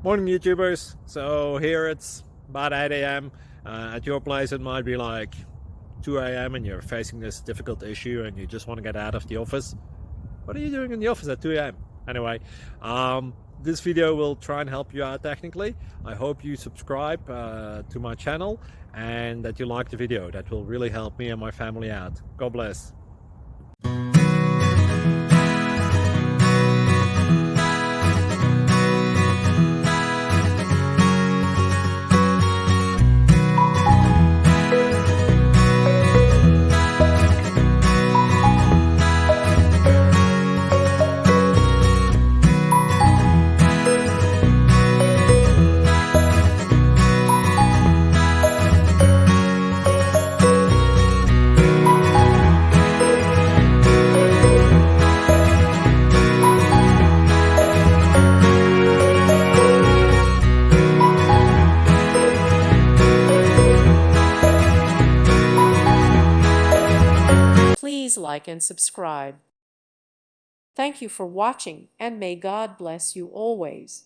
Morning YouTubers. So here it's about 8 a.m. At your place it might be like 2 a.m. and you're facing this difficult issue and you just want to get out of the office. What are you doing in the office at 2 a.m.? Anyway, this video will try and help you out technically. I hope you subscribe to my channel and that you like the video. That will really help me and my family out. God bless. Please like and subscribe. Thank you for watching, and may God bless you always.